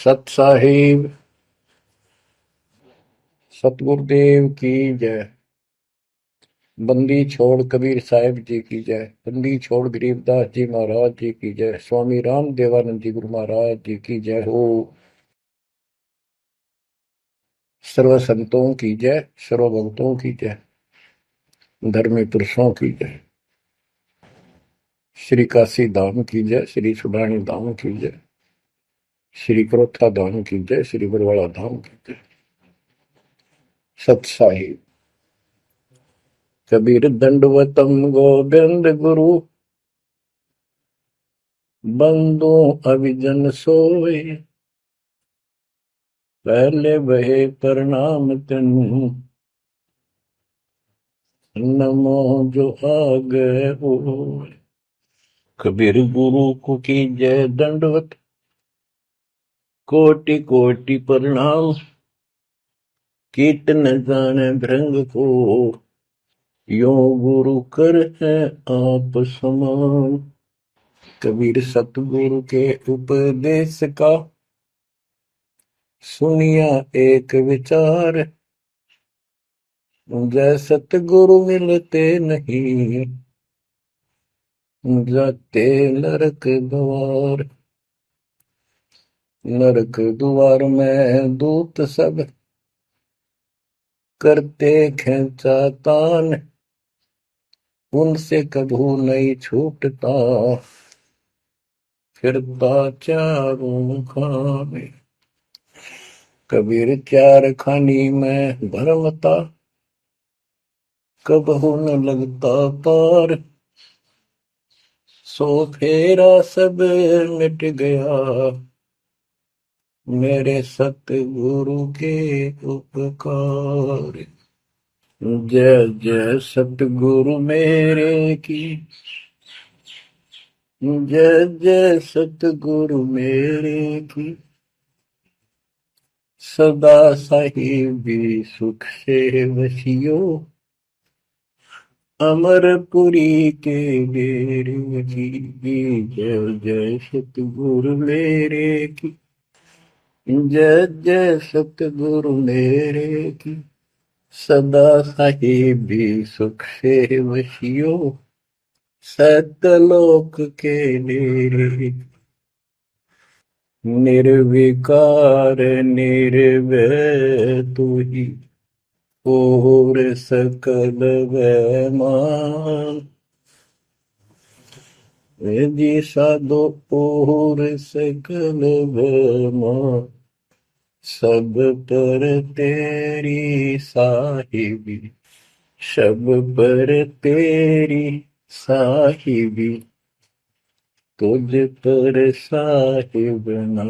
सत साहिब सतगुरुदेव की जय। बंदी छोड़ कबीर साहिब जी की जय। बंदी छोड़ गरीबदास जी महाराज जी की जय। स्वामी राम देवानंद जी गुरु महाराज जी की जय हो। सर्व संतों की जय, सर्व भक्तों की जय, धर्मी पुरुषों की जय। श्री काशी धाम की जय, श्री सुडानी धाम की जय, श्री क्रोथा धाम की जय, श्री बरवाड़ा धाम की जय। सत साहिब कबीर दंडवतम गोविंद गुरु, बंदो अभिजन सोए, पहले बहे प्रणाम तनु, नमो जो आगे हो। कबीर गुरु को की जय दंडवत, कोटि कोटि प्रणाम। कीट न जाने भृंग को, यो गुरु कर है आप समान। कबीर सतगुरु के उपदेश का, सुनिया एक विचार। जय सतगुरु मिलते नहीं, जाते नरक द्वार। नरक द्वार में दूत सब, करते खेचा तान। उनसे कभू नहीं छूटता, फिरता चारों खाने। कबीर चार खानी में भरमता, कबहू न लगता पार। सो फेरा सब मिट गया, मेरे सतगुरु के उपकार। जय जय सतगुरु मेरे की, जय जय सतगुरु मेरे की। सदा साहिबी सुख से वसियो, अमरपुरी के डेरे की। जय जय सतगुरु मेरे की, जय जय सतगुरु मेरे की। सदा साहिबी सुख से वसियो, सतलोक के डेरे। निर्विकार निर्भय तू ही, और सकल वैमान। जी साधो और सकल वैमान। सब पर तेरी साहिबी, सब पर तेरी साहिबी। तुझ पर साहिब ना,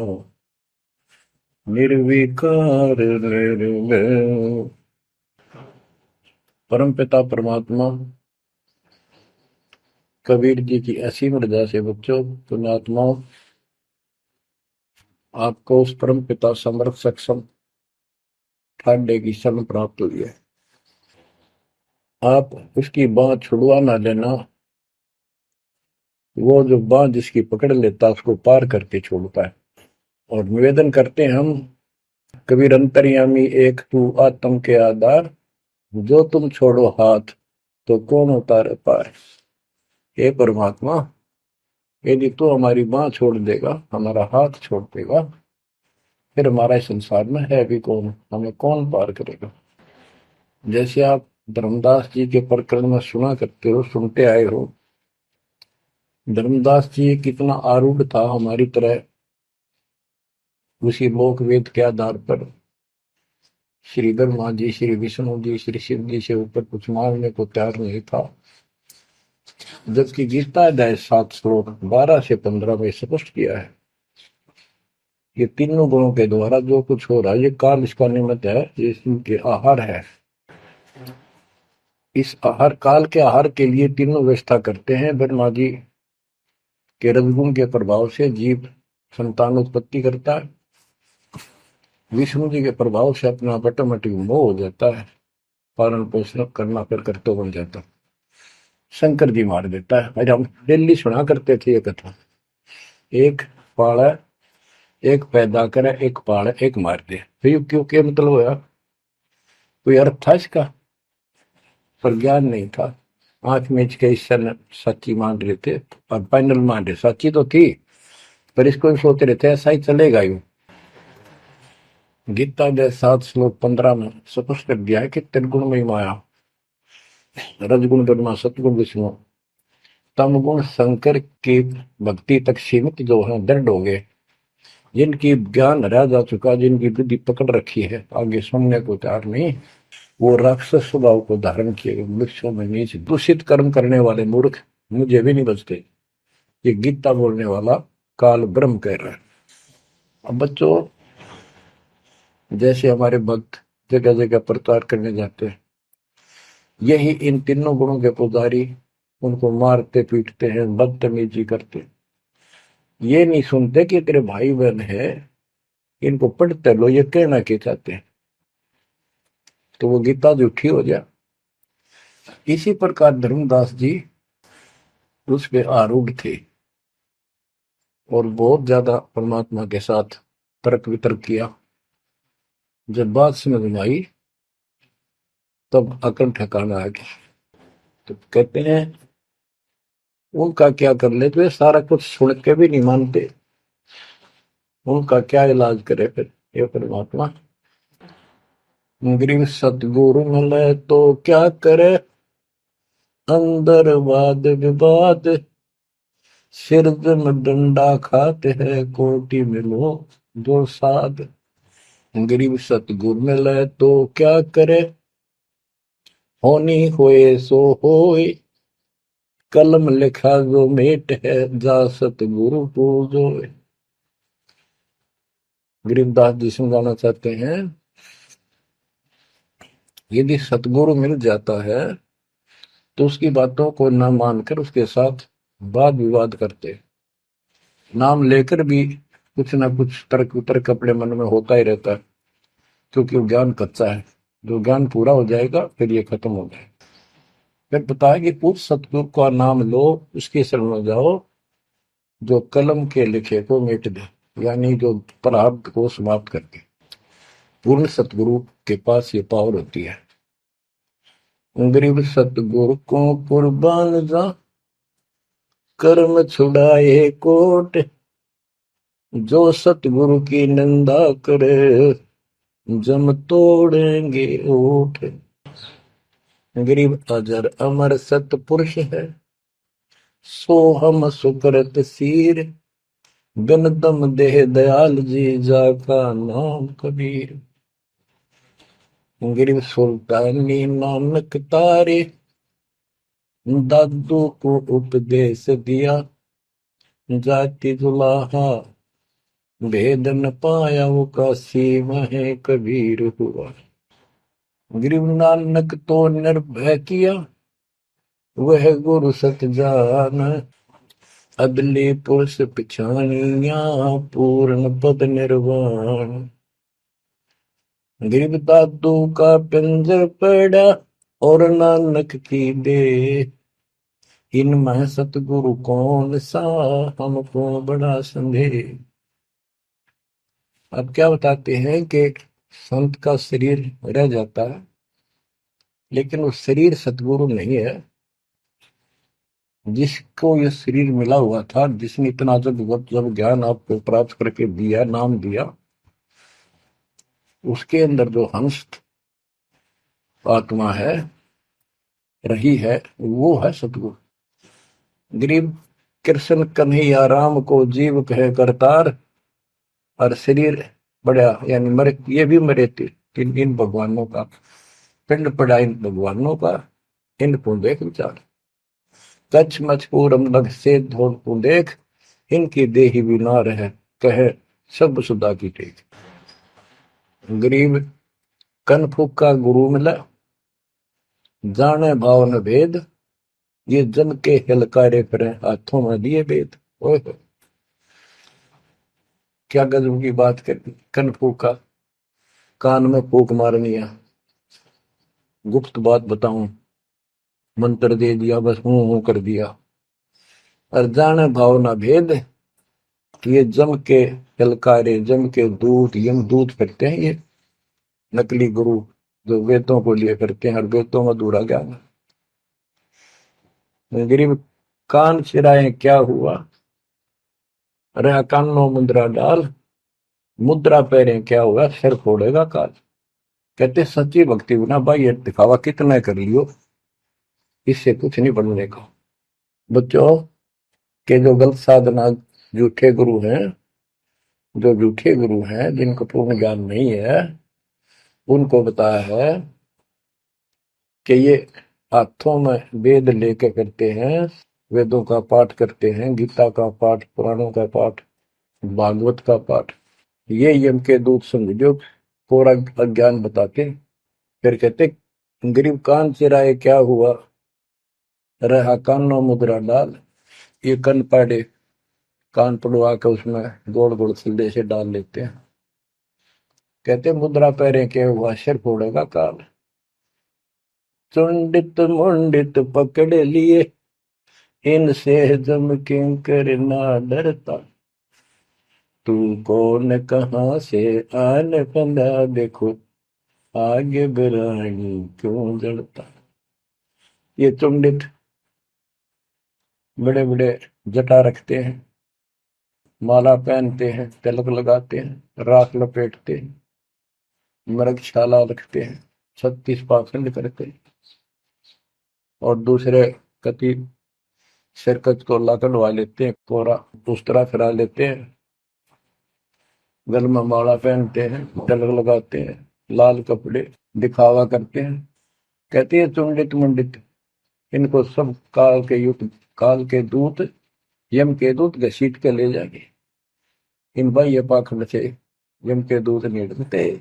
निर्विकार निर्भय। परम पिता परमात्मा कबीर जी की असीम रजा से बच्चों, पुण्यात्माओं, आपको उस परम पिता समर्थ सक्षम ठाडे की शरण प्राप्त हुई है। आप उसकी बांह छुड़वा ना लेना, वो जो बांह जिसकी पकड़ लेता उसको पार करके छोड़ता है। और निवेदन करते हैं हम, कबीर अंतर्यामी एक तू आत्म के आधार। जो तुम छोड़ो हाथ, तो कौन उतारे पार। हे परमात्मा, यदि तू हमारी बांह छोड़ देगा, हमारा हाथ छोड़ देगा, फिर हमारा इस संसार में है भी कौन, हमें कौन पार करेगा। जैसे आप धर्मदास जी के प्रकरण में सुना करते हो, सुनते आए हो, धर्मदास जी कितना आरूढ़ था हमारी तरह। उसी लोक वेद के आधार पर श्री ब्रह्मा जी, श्री विष्णु जी, श्री शिव जी से ऊपर कुछ मांगने को तैयार नहीं था। जबकि गीता अध्याय 7 श्लोक 12 से 15 में स्पष्ट किया है, ये तीनों गुणों के द्वारा जो कुछ हो रहा है, ये काल इसका निमित्त है, ये इनके आहार है। इस आहार, काल के आहार के लिए तीनों व्यवस्था करते हैं। ब्रह्मा जी के रजगुण के प्रभाव से जीव संतान उत्पत्ति करता है। विष्णु जी के प्रभाव से अपना ऑटोमेटिक मोह हो जाता है, पालन पोषण करना फिर कर्तव्य बन जाता है। शंकर जी मार देता है। आज हम दिल्ली सुना करते थे ये कथा। एक पाड़ा एक पैदा करे, एक पाले, एक मार दे। फिर क्यों क्या मतलब होया? कोई अर्थ था इसका? पर ज्ञान नहीं था। आंख मीच के ईश्वर ने सच्ची मान रहे थे और फाइनल मान रहे, सच्ची तो थी पर इसको भी सोच रहे थे ऐसा ही चलेगा यूं। गीता के 7 श्लोक 15 में स्पष्ट कर दिया है कि त्रिगुण में माया, रजगुण ब्रह्मा, सतगुण विष्णु, तम गुण शंकर की भक्ति तक सीमित जो है दृढ़ हो गए, जिनकी ज्ञान रह जा चुका, जिनकी बुद्धि पकड़ रखी है, आगे सुनने को तैयार नहीं, वो राक्षस स्वभाव को धारण किए वृक्षों में नीचे दूषित कर्म करने वाले मूर्ख मुझे भी नहीं बचते। ये गीता बोलने वाला काल ब्रह्म कह रहा है। अब बच्चों, जैसे हमारे भक्त जगह जगह प्रचार करने जाते हैं, यही इन तीनों गुणों के पुजारी उनको मारते पीटते हैं, बदतमीजी करते, ये नहीं सुनते कि तेरे भाई बहन है, इनको पढ़ते लो, ये कहना क्या चाहते हैं, तो वो गीता झूठी हो जाए। इसी प्रकार धर्मदास जी उस पे आरूढ़ थे और बहुत ज्यादा परमात्मा के साथ तर्क वितर्क किया। जब बात समझ में आई तब अकल ठिकाना आ गया। तो कहते हैं उनका क्या कर ले, तो ये सारा कुछ सुन के भी नहीं मानते, उनका क्या इलाज करे फिर ये परमात्मा। गरीब सतगुरु मिले तो क्या करे, अंदर वाद विवाद, सिर में डंडा खाते हैं, कोटि मिलो जो साध। गरीब सतगुरु मिले तो क्या करे, होनी होए सो होए, कलम लिखा जो मेट है, जा सतगुरु पूजो। गरीबदास जी समझाना चाहते हैं, यदि सतगुरु मिल जाता है तो उसकी बातों को न मानकर उसके साथ वाद विवाद करते, नाम लेकर भी कुछ ना कुछ तर्क वितर्क अपने मन में होता ही रहता है, क्योंकि वो ज्ञान कच्चा है। जो ज्ञान पूरा हो जाएगा फिर ये खत्म हो जाएगा। फिर बताया कि उस सतगुरु का नाम लो, उसके शरण में जाओ जो कलम के लिखे को मिट दे, यानी जो प्रारब्ध को समाप्त कर दे। पूर्ण सतगुरु के पास ये पावर होती है। गरीब सतगुरु को कुर्बान जा, कर्म छुड़ाए कोट, जो सतगुरु की निंदा करे, जम तोड़ेंगे ओठ। गरीब अजर अमर सतपुरुष है, सो हम सुकृत सीर, बिन दम देह दयाल जी, जाका नाम कबीर। गरीब सुल्तानी नानक तारे, दादू को उपदेश दिया, जाति जुलाहा भेद न पाया, वो काशी में कबीर हुआ। गरीब नानक तो निर्भय किया, वह गुरु सत जान, अदली पुरुष पिछानिया, पूर्ण पद निर्वाण। गरीब दादू का पिंजर पड़ा, और नानक की दे, इनमें सतगुरु कौन सा, हमको बड़ा संदेह। अब क्या बताते हैं कि संत का शरीर रह जाता है, लेकिन वो शरीर सतगुरु नहीं है। जिसको ये शरीर मिला हुआ था, जिसने इतना जब ज्ञान आपको प्राप्त करके दिया, नाम दिया, उसके अंदर जो हंस आत्मा है, रही है, वो है सतगुरु। गरीब कृष्ण कन्हैया राम को जीव कहे करतार, और शरीर बड़ा यानी मरे, ये भी मरे थे इन भगवानों का, पिंड पड़ा इन भगवानों का, इनको देख विचार, कच्छ मचपूरम लग से धोल को देख, इनकी देही भी ना रहे, कहे सब सुधा की टेक। गरीब कनफुक का गुरु मिला, जाने भाव न भेद, ये जन के हिलकारे फिरे, हाथों में लिए वेद। ओए क्या गजब की बात कर दी। कनफूक का कान में फूक मारनी है, गुप्त बात बताऊं, मंत्र दे दिया, बस हूं कर दिया। और जाने भाव ना भेद, कि ये जम के ललकारे, जम के दूत, यम दूत करते हैं ये नकली गुरु जो वेदों को लिए करते हैं और वेदों में अधूरा ज्ञान। गरीब कान चिराए क्या हुआ, रहा कानों मुद्रा डाल, मुद्रा पैरे क्या हुआ, सिर फोड़ेगा काल। कहते सच्ची भक्ति बिना भाई ये दिखावा कितना कर लियो, इससे कुछ नहीं बनने का। बच्चों के जो गलत साधना, झूठे गुरु हैं, जो झूठे गुरु हैं जिनको पूर्ण ज्ञान नहीं है, उनको बताया है कि ये हाथों में वेद लेके करते हैं, वेदों का पाठ करते हैं, गीता का पाठ, पुराणों का पाठ, भागवत का पाठ। ये यम के दूत समझो पूरा अज्ञान बताते। फिर कहते गरीब कान चिराए क्या हुआ, रहा कानों मुद्रा डाल। ये कन पाड़े, कान पड़वा के उसमें गोड़ गोड़ सिल्ले से डाल लेते हैं। कहते मुद्रा पैरे के हुआ, सिर फोड़ेगा काल। चुंडित मुंडित पकड़ लिए, इनसे जम किंकर ना डरता। तू कौन कहाँ से आन बंदा, देखो आगे बिरानी क्यों जड़ता। ये चुंडित बड़े बड़े जटा रखते हैं, माला पहनते हैं, तिलक लगाते हैं, राख लपेटते हैं, मृगशाला रखते हैं, 36 पाखंड करते हैं, और दूसरे कति सिरकत को कटवा लेते हैं, कोरा दूसरा फिरा लेते हैं, गल में माला पहनते हैं, तिलक लगाते हैं, लाल कपड़े दिखावा करते हैं। कहते हैं चुंडित मुंडित, इनको सब काल के दूत, यम के दूत घसीट के ले जाएंगे। इन बाह्य पाखंड से यम के दूत नहीं डरते।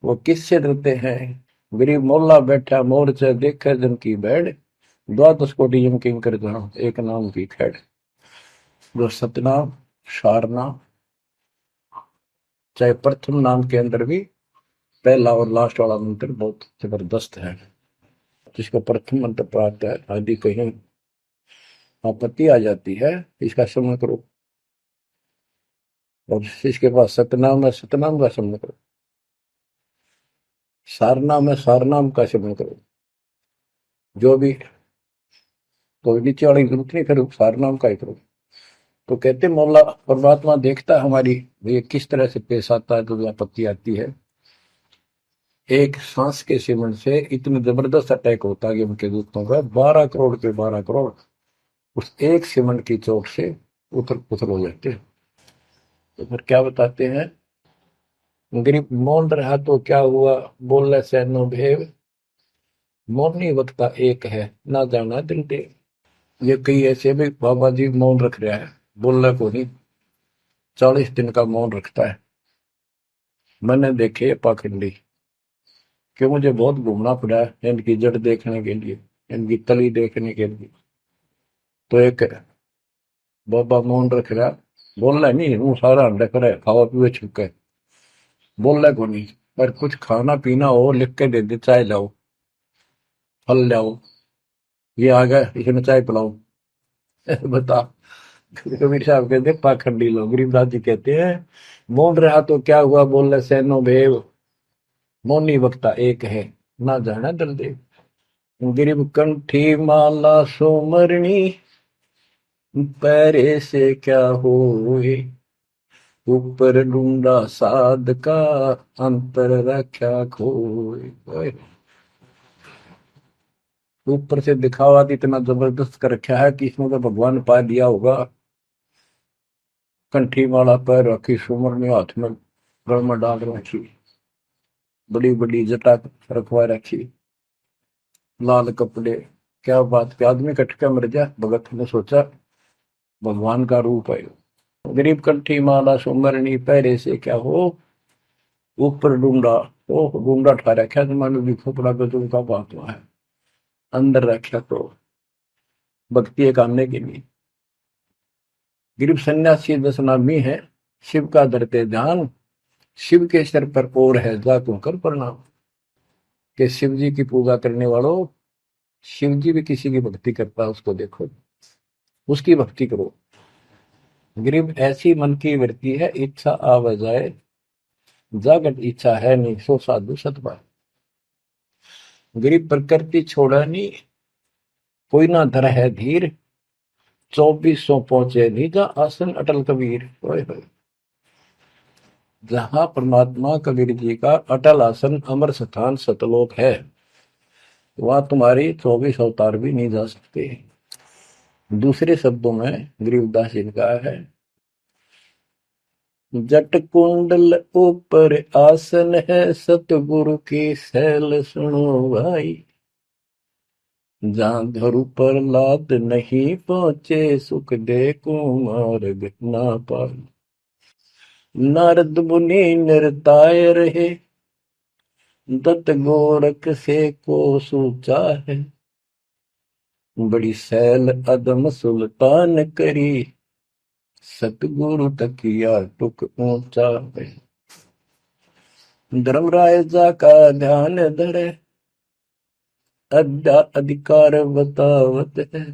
वो किससे डरते हैं, गरीब मोल्ला बैठा मोर्चा देखे जन की बैठ, द्वादश कोटि यम किंकर जहां एक नाम की खैड़। जो सतनाम, सारनाम, चाहे प्रथम नाम के अंदर भी पहला और लास्ट वाला मंत्र बहुत जबरदस्त है। जिसको प्रथम मंत्र प्राप्त है, आदि कहीं आपत्ति आ जाती है, इसका स्मरण करो। और इसके पास सतनाम है, सतनाम का स्मरण करो। सारनाम है, सारनाम का स्मरण करो। जो भी कोई नीचे वाली जरूरत नहीं, फिर सारनाम का ही करो। तो कहते मौला परमात्मा देखता है हमारी ये किस तरह से पेश आता है, जो आपत्ति आती है। एक सांस के सिमरण से इतने जबरदस्त अटैक होता है कि उनके दूतों का 12 करोड़ के 12 करोड़ उस एक सिमरण की चोट से उथल पुथल हो जाते हैं। तो फिर क्या बताते हैं, गरीब मौन रहा तो क्या हुआ, बोले सैनो भेव, मौन ही वक्ता एक है, ना जाना दिल देव। ये कई ऐसे भी बाबा जी मौन रख रहा है, बोलने को नहीं, 40 दिन का मौन रखता है। मैंने देखे पाखंडी कि मुझे बहुत घूमना पड़ा है इनकी जड़ देखने के लिए, इनकी तली देखने के लिए। तो एक बाबा मौन रख रहा, बोलना नहीं, वो सारा अंडा करे खावा पीवे छुके, बोलना को नहीं। पर कुछ खाना पीना हो लिख के दे दे, चाय लाओ, फल लाओ, ये आ गया इसमें चाय पिलाओ। बता, कबीर साहब कहते पाखंडी लोग। गरीबदास जी कहते हैं मौन रहा तो क्या हुआ, बोले सैनो भेव, मौनी वक्ता एक है, ना जाना दल देव। गरीब कंठी माला सोमरणी, पैरे से क्या होए, ऊपर ढूंढा साध का, अंतर रख्या खोए। ऊपर से दिखावा इतना जबरदस्त कर रखा है कि इसमें तो भगवान पा दिया होगा। कंठी माला पैर रखी, सुमरनी हाथ में गल में डाल रखी, बड़ी बड़ी जटा रखवा रखी, लाल कपड़े। क्या बात के आदमी कटका मर जा, भगत ने सोचा भगवान का रूप है। गरीब कंठी माला सुमरनी, पैरे से क्या हो, ऊपर डूंडा, ओ डूंडा ठा रखा, तो मानो भी खोपड़ा गजब का बात हुआ है, अंदर रखा तो भक्ति एक आने के लिए। गरीब सन्यासी 10 नामी है, शिव का धरते ध्यान, शिव के सिर पर और है जा तू कर प्रणाम। कि शिव जी की पूजा करने वालों, शिव जी भी किसी की भक्ति करता है, उसको देखो, उसकी भक्ति करो। गरीब ऐसी मन की वृत्ति है, इच्छा आव जाए, जागट इच्छा है नहीं, सो साधु सतपाल। गरीब प्रकृति छोड़ा नहीं, कोई ना धर है धीर, 2400 पहुंचे निजा आसन अटल कबीर। ओए होए। जहां परमात्मा कबीर जी का अटल आसन अमर स्थान सतलोक है, वहां तुम्हारी 24 अवतार भी नहीं जा सकते। दूसरे शब्दों में गरीबदास जी ने कहा है, जट कुंडल ऊपर आसन है, सतगुरु की सैल सुनो भाई। जहां धरु पर लाद नहीं पहुंचे, सुख दे को मार्ग ना पाए। नारद मुनि निरताय रहे, दत्त गोरख से को सूचा है। बड़ी सैल अदम सुल्तान करी, सतगुरु तकिया टुक ऊंचा है। धर्मराजा का ध्यान धरे, अद्या अधिकार बतावत है।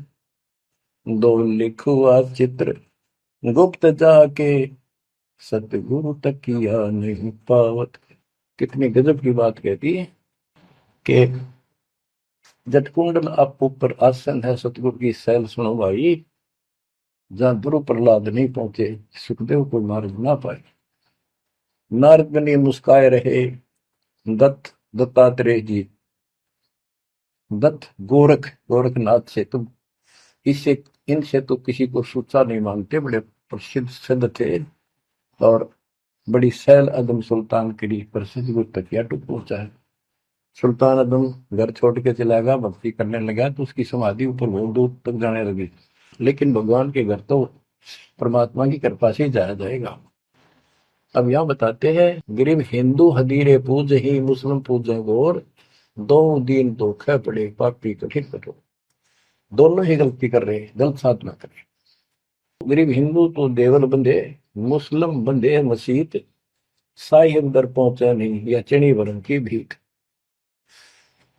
दो लिखुआ चित्र गुप्त जाके, सतगुरु तकिया नहीं पावत। कितनी गजब की बात कहती है कि जटकुंडल आप ऊपर आसन है, सतगुरु की सैल सुनो भाई। जहां ध्रुव प्रहलाद नहीं पहुंचे, सुखदेव को मार्ग ना पाए। नारद मुनि मुस्काए रहे, दत्तात्रेय जी, दत्त गोरख गोरखनाथ से तुम इससे इनसे तो किसी को सूचा नहीं मानते, बड़े प्रसिद्ध सिद्ध थे। और बड़ी सैल अदम सुल्तान की प्रसिद्ध गुरु तकिया टूट पहुंचा है। सुल्तान अदम घर छोड़ के चला गया, भक्ति करने लगा, तो उसकी समाधि ऊपर बहुत दूर तक जाने लगी। लेकिन भगवान के घर तो परमात्मा की कृपा से जाया जाएगा। अब यहां बताते हैं, गरीब हिंदू हदीरे पूज ही, मुस्लिम पूजे गोर, दो दीन धोखे पड़े, पापी कठिन कठोर। दोनों ही गलती कर रहे हैं, गलत साधना कर रहे हैं। गरीब हिंदू तो देवल बंधे, मुस्लिम बंधे मसीत, साई अंदर पहुंचा नहीं, या चणी वरन की भीख।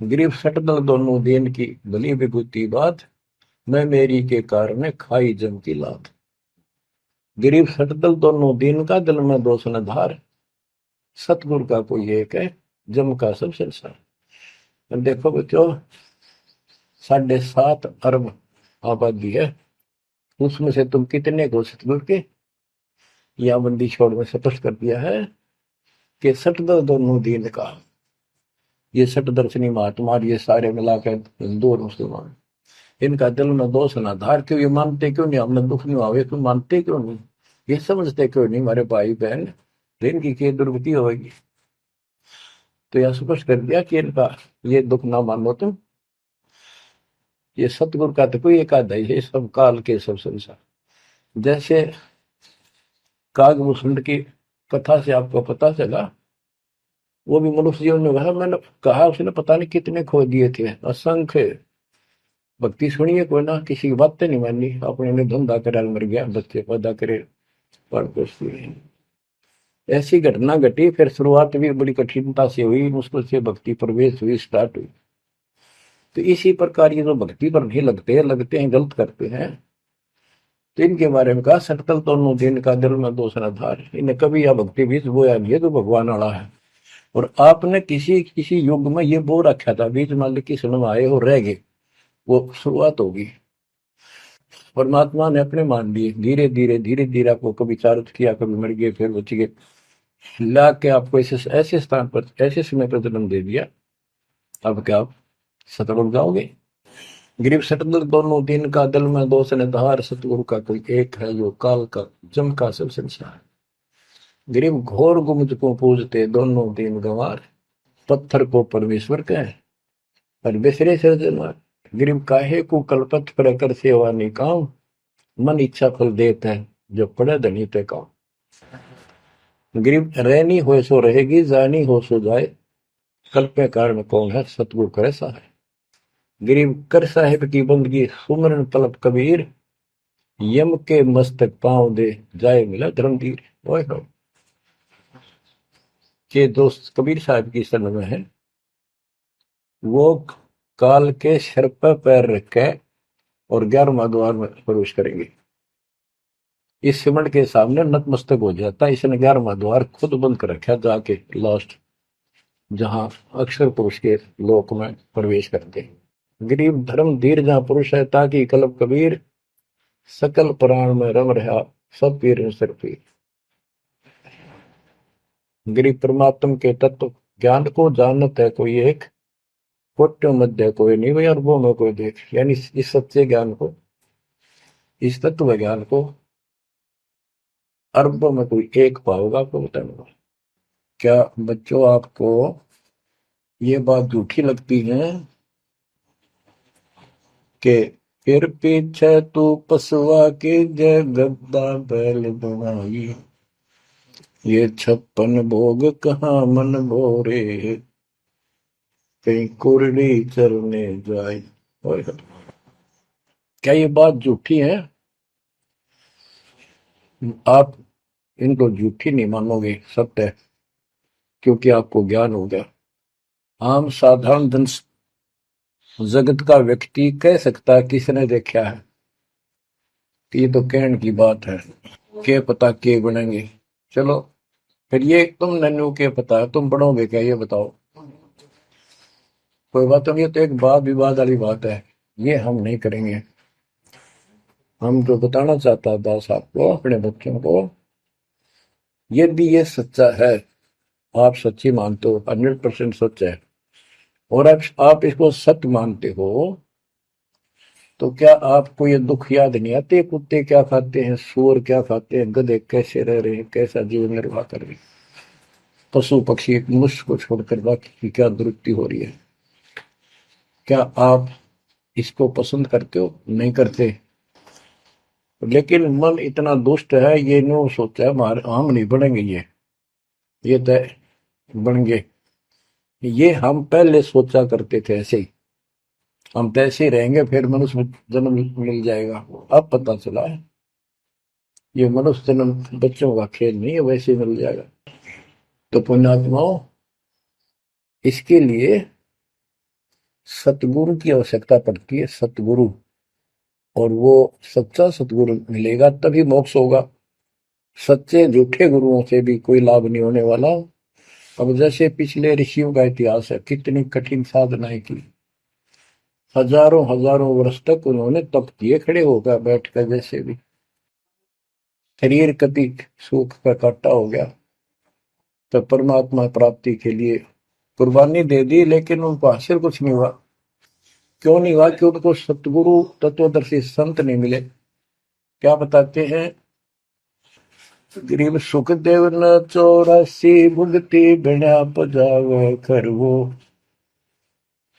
गरीब सटदल दोनों दीन की, भली विभूति बात, मैं मेरी के कारण खाई जम की लात। गरीब सटदल दोनों दीन का, दिल में दोष न धार, सतगुरु का कोई एक है, जम का सब संसार। देखो बच्चों, 7.5 अरब आबादी है, उसमें से तुम कितने को सतगुरु के, या बंदी छोड़ में स्पष्ट कर दिया है कि सटदल दोनों दीन का। ये सट दर्शनी महात्मा, ये सारे मिलाकर हिंदू और मुसलमान, इनका दिल में दोष ना धार। क्यों? ये मानते क्यों नहीं हमने दुख नहीं आवे? क्यों मानते क्यों नहीं? ये समझते क्यों नहीं हमारे भाई बहन, इनकी क्या दुर्गति होगी? तो यह स्पष्ट कर दिया कि इनका ये दुख ना मानो तुम। ये सतगुरु का तो कोई एक आधा ही है, सब काल के सब संसार। जैसे कागभूषण की कथा से आपको पता चला, वो भी मनुष्य जीवन में कहा, मैंने कहा उसने पता नहीं कितने खो दिए थे, असंख्य। भक्ति सुनिए कोई ना, किसी की बातें नहीं मानी, अपने ने धंधा करे मर गया, बच्चे पैदा करे पर कुछ नहीं। ऐसी घटना घटी, फिर शुरुआत भी बड़ी कठिनता से हुई, मुश्किल से भक्ति प्रवेश हुई, स्टार्ट हुई। तो इसी प्रकार ये जो भक्ति पर नहीं लगते हैं गलत करते हैं, तो इनके बारे में कहा, सटकल दोनों दिन का दिल में दोष न धार। इन्हें कभी यह भक्ति बीज बोया नहीं है, तो भगवान वाला है। और आपने किसी किसी युग में ये बो रखा था, बीज मान ली किसी में आए हो रह गए, वो शुरुआत होगी। परमात्मा ने अपने मान लिए, धीरे धीरे आपको कभी चारित किया, कभी मर गए, फिर बच गए, ला के आपको ऐसे स्थान पर, ऐसे समय पर जन्म दे दिया। अब क्या आप सतगुरु जाओगे? गरीब सतगुरु दोनों दिन का, दिल में दोष ने धार, सतगुरु का कोई एक है, जो काल का जम का सब संसार। गरीब घोर गुमज को पूजते, दोनों दिन गंवार, पत्थर को परमेश्वर कहे, पर बिसरे सृजनहार। गरीब काहे को कलपत पर कर सेवा निकाम, मन इच्छा फल देता है, जो पड़े धनी पे काम। गरीब रहनी हो सो रहेगी, जानी हो सो जाए, कल्पे कारण कौन है, सतगुरु करे सहाय। गरीब कर साहिब की बंदगी, सुमरन तलब कबीर, यम के मस्तक पांव दे, जाए मिला धर्मधीर। ओए हो, के दोस्त कबीर साहब की शरण में है, वो काल के सिर पर पैर रख के और 11वां द्वार में प्रवेश करेंगे। इस सिमट के सामने नतमस्तक हो जाता है। इसने 11वां द्वार खुद बंद कर रखा जाके लास्ट, जहां अक्षर पुरुष के लोक में प्रवेश करते हैं। गरीब धर्म धीर जहां पुरुष है, ताकि कलब कबीर सकल प्राण में रम रहा, सब पीर सिर पीर। गरीब परमात्म के तत्व ज्ञान को जानत है कोई एक, कोट्यों मध्य कोई नहीं भाई, अरबों में कोई देख। यानी इस सच्चे ज्ञान को, इस तत्व ज्ञान को अरबों में कोई एक पाओगा, आपको बताऊंगा। क्या बच्चों आपको ये बात झूठी लगती है कि फिर पीछे तू पसवा के जय गद्दा बैल बनाई, ये 56 भोग कहाँ मन भोरे, कहीं कुरड़ी चरने जाए। क्या ये बात झूठी है? आप इनको झूठी नहीं मानोगे, सत्य है, क्योंकि आपको ज्ञान हो गया। आम साधारण जन जगत का व्यक्ति कह सकता है किसने देखा है, ये तो कहने की बात है, के पता के बनेंगे। चलो फिर ये तुम नन्नू के पता है, तुम बढ़ोगे क्या, ये बताओ। कोई बात नहीं, ये तो एक वाद विवाद वाली बात है, ये हम नहीं करेंगे। हम जो बताना चाहता दास आपको, अपने बच्चों को, यदि ये सच्चा है, आप सच्ची मानते हो, 100% सच है, और आप इसको सत्य मानते हो, तो क्या आपको ये दुख याद नहीं आते? कुत्ते क्या खाते हैं, सूअर क्या खाते हैं, गधे कैसे रह रहे हैं, कैसा जीवन निर्वाह कर रहे हैं, पशु पक्षी एक मनुष्य को छोड़कर बाकी की क्या दुरुक्ति हो रही है। क्या आप इसको पसंद करते हो? नहीं करते। लेकिन मन इतना दुष्ट है, ये नो सोचा है हम नहीं बनेंगे, ये तय बन गए। ये हम पहले सोचा करते थे ऐसे ही, हम तो ऐसे ही रहेंगे, फिर मनुष्य जन्म मिल जाएगा। अब पता चला है ये मनुष्य जन्म बच्चों का खेल नहीं है, वैसे ही मिल जाएगा। तो पुण्यात्माओं, इसके लिए सतगुरु की आवश्यकता पड़ती है, सतगुरु। और वो सच्चा सतगुरु मिलेगा तभी मोक्ष होगा। सच्चे झूठे गुरुओं से भी कोई लाभ नहीं होने वाला। अब जैसे पिछले ऋषियों का इतिहास है, कितनी कठिन साधनाएं की, हजारों हजारों वर्ष तक उन्होंने तप किए, खड़े होकर बैठकर, जैसे भी शरीर कति सुख का काटा हो गया, तो परमात्मा प्राप्ति के लिए कुर्बानी दे दी, लेकिन उनको हासिल कुछ नहीं हुआ। क्यों नहीं हुआ? कि उनको सतगुरु तत्वदर्शी संत नहीं मिले। क्या बताते हैं? गरीब सुखदेव न 84 भुगती बिना पजावे खरवो,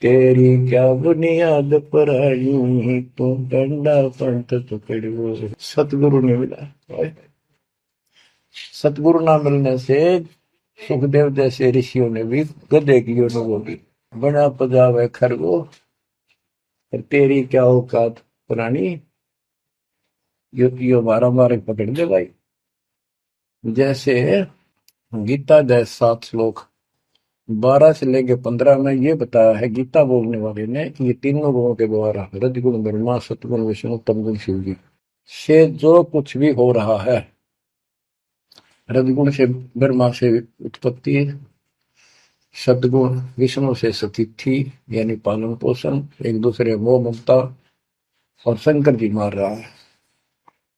तेरी क्या बुनियाद पर आई, तू डंडा पंथ पकड़ो। सतगुरु नहीं मिला। सतगुरु ना मिलने से सुखदेव जैसे ऋषियों ने भी गधे की अनुभव की, बिना पजावे खरगो, तेरी क्या औकात पुरानी, यो मारा मारे पकड़ दे भाई। जैसे गीता जय 7 श्लोक 12 से लेके 15 में ये बताया है गीता बोलने वाले ने कि ये तीनों गुणों के द्वारा, रजगुण ब्रह्मा, सतगुण विष्णु, तमगुण शिव जी से जो कुछ भी हो रहा है, रजगुण से ब्रह्मा से उत्पत्ति, सदगुण विष्णु से स्थिति यानी पालन पोषण, एक दूसरे मोह ममता, और शंकर जी मार रहा है।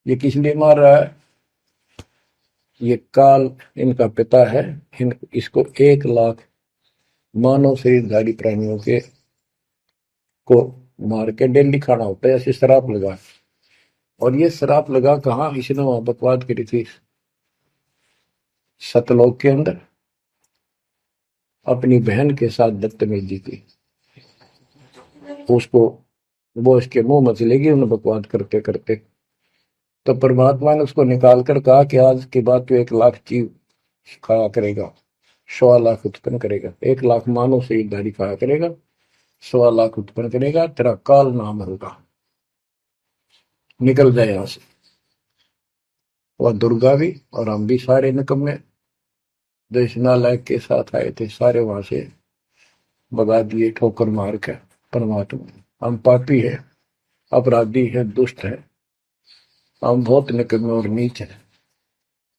ये किस लिए मार रहा है? ये काल इनका पिता है, इसको 1 लाख मानव शरीरधारी प्राणियों के को मार के डेली खाना होता है, ऐसे शराब लगा। और ये शराब लगा कहाँ? इसने वहां बकवाद करी थी सतलोक के अंदर, अपनी बहन के साथ बदतमीजी की, उसको वो इसके मुंह में चलेगी उन्हें बकवाद करते करते। तो परमात्मा ने उसको निकाल कर कहा कि आज के बाद तो 1 लाख जीव खाया करेगा, 1.25 लाख उत्पन्न करेगा, 1 लाख मानव शरीरधारी खाया करेगा, 1.25 लाख उत्पन्न करेगा, तेरा काल नाम होगा, निकल जाए यहां से। वह दुर्गा भी और हम भी सारे निकम्मे जो इस नालायक के साथ आए थे, सारे वहां से भगा दिए ठोकर मार के। परमात्मा, हम पापी है, अपराधी है, दुष्ट है, हम बहुत निकम्मे और नीच हैं,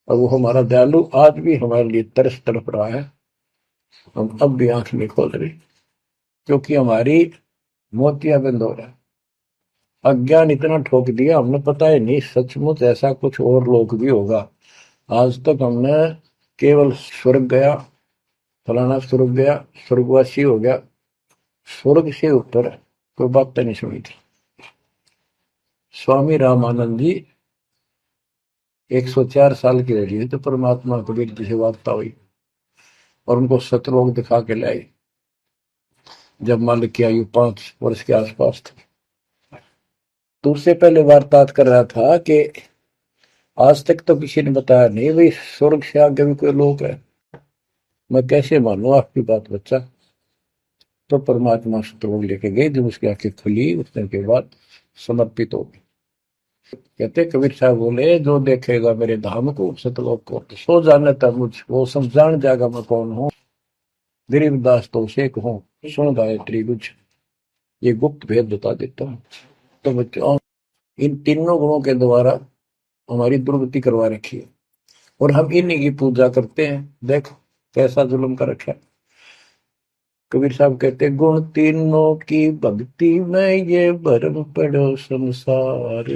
और वो हमारा दयालु आज भी हमारे लिए तरस तड़प रहा है। हम अब भी आंख नहीं खोल रहे, क्योंकि हमारी मोतियां बंद हो रहा है। अज्ञान इतना ठोक दिया हमने, पता है नहीं सचमुच ऐसा कुछ और लोग भी होगा। आज तक हमने केवल स्वर्ग गया, फलाना स्वर्ग गया, स्वर्गवासी हो गया, स्वर्ग से ऊपर कोई बात नहीं सुनी थी। स्वामी रामानंद जी 104 साल की रही तो परमात्मा कबीर जी से वार्ता हुई और उनको सतलोक दिखा के लाई, जब मालिक की आयु 5 वर्ष के आसपास थी। तो उससे पहले वार्तालाप कर रहा था कि आज तक तो किसी ने बताया नहीं भाई स्वर्ग से आगे भी कोई लोक है, मैं कैसे मानू आपकी बात बच्चा। तो परमात्मा सतलोक लेके गए, जब उसकी आंखें खुली उतने के बाद समर्पित हो गई। कहते कबीर साहब बोले जो देखेगा मेरे धाम को सतलोक को तो सो जाने तक मुझ वो सब जान जाएगा मैं कौन हूँ। गरीबदास तो उसे कहूँ सुन गायत्री कुछ, ये गुप्त भेद बता देता हूँ। तो बच्चों इन तीनों गुणों के द्वारा हमारी दुर्गति करवा रखी है और हम इन्हीं की पूजा करते हैं। देख कैसा जुल्म कर रखा है। कबीर साहब कहते गुण तीनों की भक्ति में ये भरम पड़ो संसार,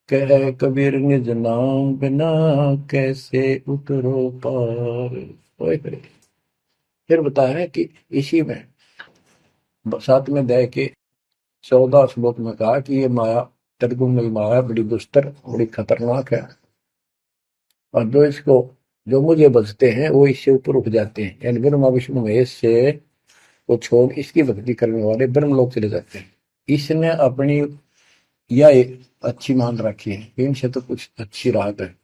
कह कबीर निज नाम बिना कैसे उतरो पार। ओए होए। फिर बताया है कि इसी में 7वें अध्याय के 14 श्लोक में कहा कि ये माया त्रिगुण माया बड़ी दुस्तर बड़ी खतरनाक है, और जो मुझे बचते हैं वो इससे ऊपर उठ जाते हैं, यानी ब्रह्मा विष्णु महेश से वो छोड़ इसकी भक्ति करने वाले ब्रह्मलोक चले जाते हैं। इसने अपनी यह अच्छी मान रखी है, इनसे तो कुछ अच्छी राहत है।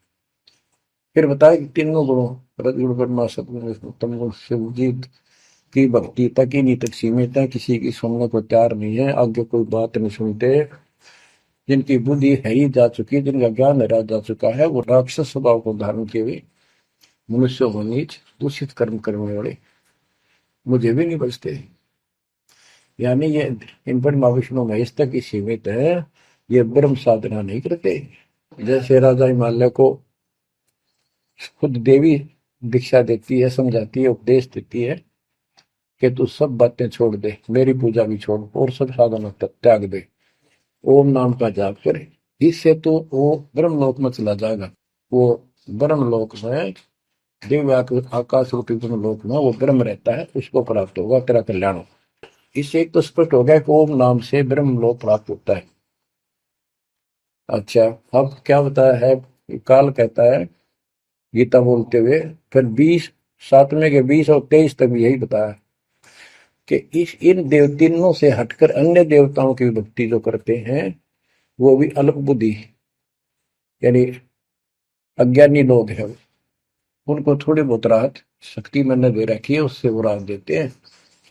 फिर बताया कि तीनों गुणों रजगुण ब्रह्मा सतगुण विष्णु तम गुण शिव जी की भक्ति तक ही नहीं तक सीमित है, किसी की सुनने को तैयार नहीं है, आगे कोई बात नहीं सुनते। जिनकी बुद्धि है ही जा चुकी, जिनका ज्ञान हरा जा चुका है, वो राक्षस स्वभाव को धारण किए हुए मनुष्य को नीच दूषित कर्म करने वाले मुझे भी नहीं बचते। यानी ये इन पर माँ विष्णु महेश तक ही सीमित है, ये ब्रह्म साधना नहीं करते। जैसे राजा हिमालय को खुद देवी दीक्षा देती है, समझाती है, उपदेश देती है कि तू सब बातें छोड़ दे, मेरी पूजा भी छोड़ और सब साधना त्याग दे, ओम नाम का जाप करे, इससे तो वो ब्रह्मलोक में चला जाएगा। वो ब्रह्मलोक में दिव्य आकाश रूपी ब्रह्मलोक में वो ब्रह्म रहता है, उसको प्राप्त होगा, तेरा कल्याण होगा। इससे एक तो स्पष्ट हो गया कि ओम नाम से ब्रह्मलोक प्राप्त होता है। अच्छा अब क्या बताया है, काल कहता है गीता बोलते हुए, फिर 7वें के 20 और 23 तक भी यही बताया कि इन तीनों से हटकर अन्य देवताओं की भक्ति जो करते हैं वो भी अल्प बुद्धि यानी अज्ञानी लोग हैं, उनको थोड़ी बहुत राहत शक्ति मैंने दे रखी है, उससे वो राहत देते हैं,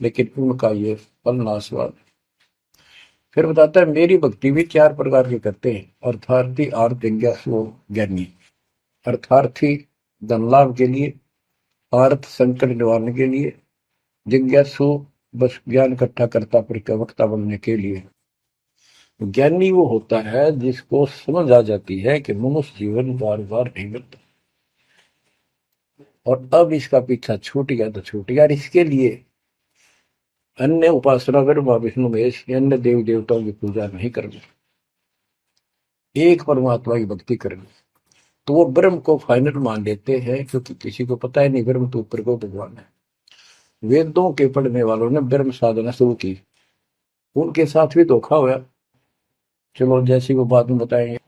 लेकिन उनका ये फल नाशवान। फिर बताता है मेरी भक्ति भी 4 प्रकार की करते हैं, अर्थार्थी आर्थ जिज्ञासु ज्ञानी। अर्थार्थी धन लाभ के लिए, आर्थ संकट निवारण के लिए, जिज्ञासु बस ज्ञान इकट्ठा करता प्रवक्ता बनने के लिए। ज्ञानी वो होता है जिसको समझ आ जाती है कि मनुष्य जीवन बार बार नहीं मिलता और अब इसका पीछा छूट गया तो छूट गया, इसके लिए अन्य उपासना ब्रह्मा विष्णु महेश अन्य देवी देवताओं की पूजा नहीं करनी, एक परमात्मा की भक्ति करनी। तो वो ब्रह्म को फाइनल मान लेते हैं, क्योंकि किसी को पता ही नहीं ब्रह्म तो ऊपर को भगवान है। वेदों के पढ़ने वालों ने ब्रह्म साधना शुरू की, उनके साथ भी धोखा हुआ। चलो जैसी वो बात में बताएंगे।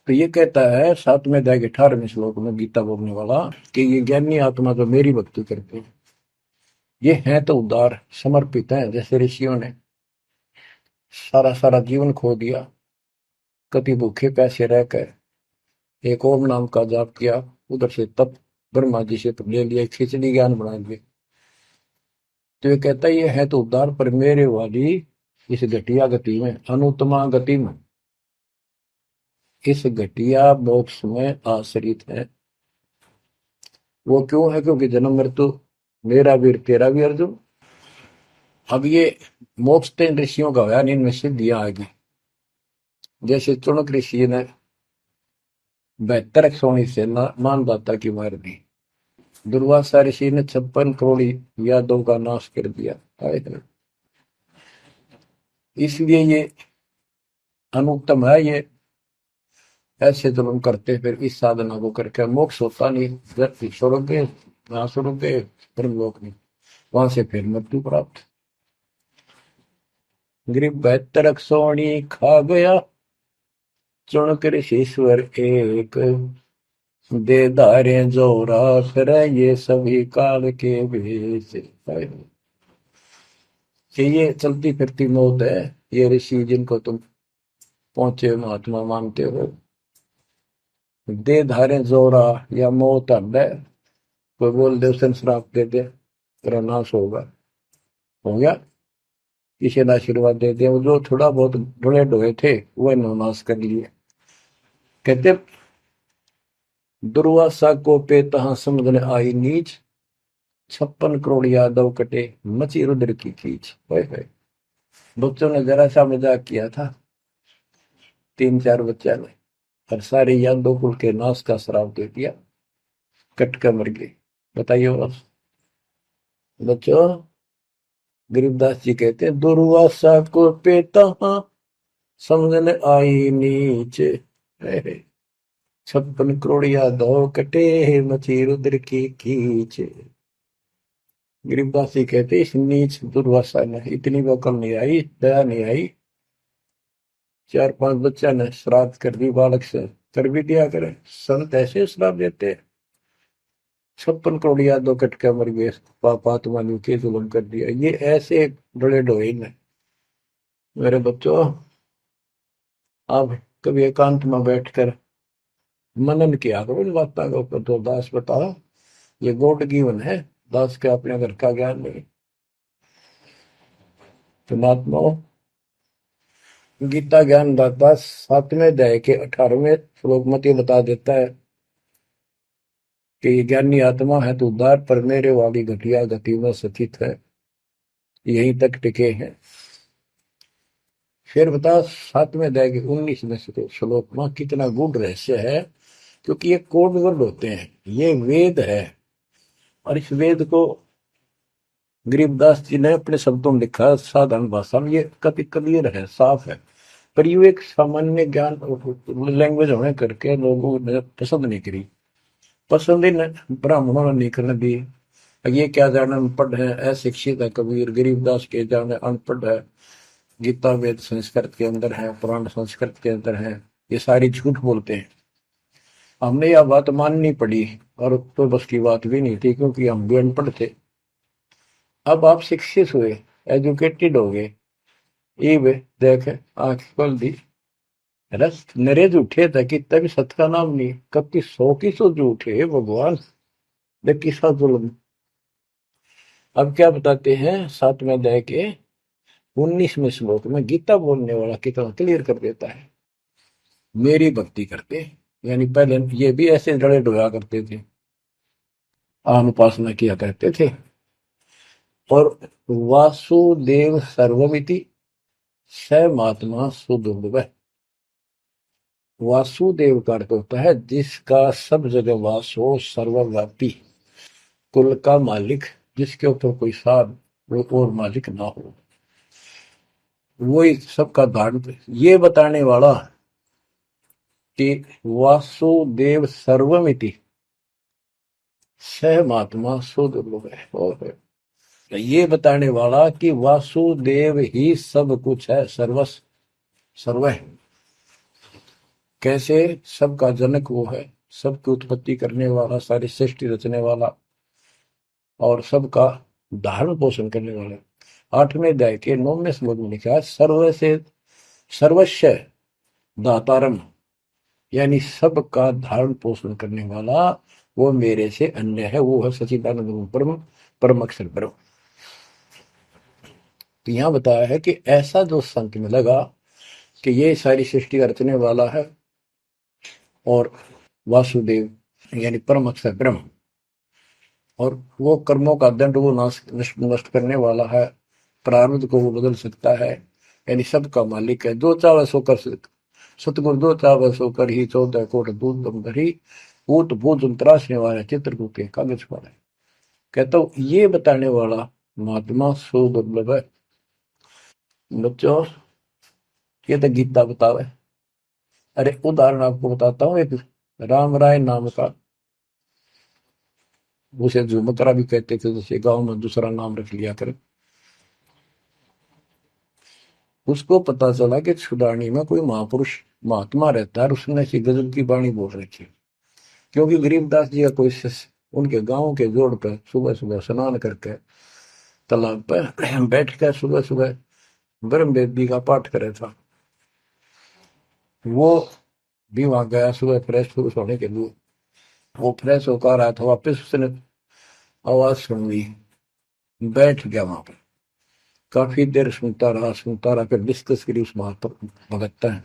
तो ये कहता है 7वें अध्याय के 18वें श्लोक में गीता बोलने वाला कि ये ज्ञानी आत्मा जो मेरी भक्ति करते हैं ये हैं तो उदार समर्पित है, जैसे ऋषियों ने सारा सारा जीवन खो दिया, कति भूखे पैसे रहकर एक ओम नाम का जाप किया, उधर से तप ब्रह्मा जी से ले लिया, खिचड़ी ज्ञान बना दिए। तो ये कहता है ये है तो उदार, पर मेरे वाली इस घटिया गति में अनुत्तमा गति में इस घटिया मोक्ष में आश्रित है। वो क्यों है, क्योंकि जन्म मृत्यु मेरा वीर तेरा भी अर्जुन। अब ये मोक्ष तीन ऋषियों का होया, इनमें सिद्धियां आ गई। जैसे चुनक ऋषि ने 72 सोनी से मानदाता की मार दी। दुर्वासा ऋषि ने 56 करोड़ यादव का नाश कर दिया। इसलिए ये अनुत्तम है। ये ऐसे जुल्म करते फिर इस साधना को करके मोक्ष होता नहीं। व्यक्ति स्वर्ग गए, वहां स्वर्ग गए, ब्रह्मलोक में, वहां से फिर मृत्यु प्राप्त। गरीब 72 सोनी खा गया, चुन कर ईश्वर एक, दे धारे जोरा फिर ये सभी काल के भेष। ये चलती फिरती मौत है। ये ऋषि जिनको तुम पहुंचे महात्मा मानते हो, दे धारे जोरा या मौत है। कोई बोल दे उसे श्राप दे दे, तेरा नाश होगा, हो गया। किसी ने आशीर्वाद दे दिया, वो जो थोड़ा बहुत ढोए ढोए थे वह नाश कर लिए। कहते दुर्वासा को पे तहां समझने आई नीच, 56 करोड़ यादव कटे मची रुद्र की खींच। बच्चों ने जरा सा मजाक किया था, 3-4 बच्चा ने, और सारे यादव कुल के नाश का श्राप दे दिया, कट कर मर गए। बताइए बस बच्चों। गरीबदास जी कहते हैं दुर्वासा को पे तहां समझने आई नीच, 56 करोड़ यादव कटे मची रुद्र की खींच। गरीबदास जी कहते इस नीच दुर्वासा ने इतनी वकल नहीं आई, दया नहीं आई। 4-5 बच्चा ने श्राद्ध कर दी, बालक से कर भी दिया करे। संत ऐसे श्राप देते, 56 करोड़ यादव कट के मर गए, पापात्मा ने के जुल्म कर दिया। ये ऐसे बड़े ढोए ने। मेरे बच्चों, आप कभी एकांत में बैठकर मनन किया करो इन बातों का ऊपर। तो दास बताओ, ये गॉड गिवन है, दास के अपने घर का ज्ञान नहीं। तो महात्माओं, गीता ज्ञान दाता 7वें अध्याय के 18वें श्लोक में ये बता देता है कि ज्ञानी आत्मा है तो उद्धार पर मेरे वाली घटिया गति में स्थित है, यहीं तक टिके हैं। फिर बता 7वें अध्याय के 19वें श्लोक में कितना गूढ़ रहस्य है, क्योंकि ये कोड वर्ड होते हैं, ये वेद है। और इस वेद को गरीबदास जी ने अपने शब्दों में लिखा, साधारण भाषा में, ये काफी क्लियर है, साफ है। पर ये एक सामान्य ज्ञान लैंग्वेज होने करके लोगों ने पसंद नहीं करी। पसंद ही ब्राह्मणों ने नहीं करने दी। ये क्या जाने अनपढ़ है, अशिक्षित है कबीर। गरीबदास के जाने अनपढ़ है, गीता वेद संस्कृत के अंदर है, पुराण संस्कृत के अंदर है, ये सारी झूठ बोलते हैं। हमने यह बात माननी पड़ी, और तो बस की बात भी नहीं थी, क्योंकि हम भी अनपढ़ थे। अब आप शिक्षित हुए, एजुकेटेड हो गए, ये देख आंख खोल दी, रस नरे झूठे था कि तभी सत का नाम नहीं, कब की 100 की 100 झूठे भगवान, देख किसा जुल्म। अब क्या बताते हैं 7वें अध्याय के 19वें श्लोक में, गीता बोलने वाला कितना क्लियर कर देता है। मेरी भक्ति करते, यानी पहले ये भी ऐसे जड़े डोया करते थे, अनुपासना किया करते थे। और वासुदेव सर्वमिति स महात्मा सुदुर्लभ। वासुदेव का अर्थ होता है जिसका सब जगह वास हो, सर्वव्यापी, कुल का मालिक, जिसके ऊपर कोई साथ और मालिक ना हो, वही सबका धारण। ये बताने वाला कि वासुदेव सर्वमिति स महात्मा सुदुर्लभ है। और ये बताने वाला कि वासुदेव ही सब कुछ है, सर्वस्व सर्व है। कैसे? सबका जनक वो है, सबकी उत्पत्ति करने वाला, सारी सृष्टि रचने वाला, और सबका धारण पोषण करने वाला। 8वें अध्याय के 9वें श्लोक में लिखा है सर्व से सर्वस्व दातारम, यानी सबका धारण पोषण करने वाला वो मेरे से अन्य है, वो है सच्चिदानंद परम परम अक्षर ब्रह्म। तो यहां बताया है कि ऐसा जो संत में लगा कि ये सारी सृष्टि रचने वाला है, और वासुदेव यानी परम अक्षर ब्रह्म, और वो कर्मों का दंड वो नष्ट करने वाला है, प्रारब्ध को वो बदल सकता है, यानी सबका मालिक है, जो चाहे सो कर सतगुरु दो चाव सो कर ही 14 कोट दूध तुम धरी ऊत भूत त्रासने वाला चित्रकूट के कागज पर। कहता हूँ ये बताने वाला महात्मा सो दुर्लभ है। बच्चों ये तो गीता बतावे। अरे उदाहरण आपको बताता हूँ, एक राम राय नाम का, उसे झुमकरा भी कहते थे, जैसे गांव में दूसरा नाम रख लिया कर। उसको पता चला कि छुड़ानी में कोई महापुरुष महात्मा रहता है, उसने ऐसी गजब की वाणी बोल रखी। क्योंकि गरीबदास जी का कोई शिष्य उनके गांव के जोड़ पर सुबह सुबह स्नान करके तालाब पर बैठ कर सुबह सुबह ब्रह्म वेदी का पाठ करे था। वो भी वहां गया सुबह फ्रेश फ्रूश होने के लिए। वो फ्रेश होकर आया था, वापिस उसने आवाज सुन ली, बैठ गया वहां पर। काफी देर सुनता रहा, फिर डिस्कस करी उस महात्मा भगत है।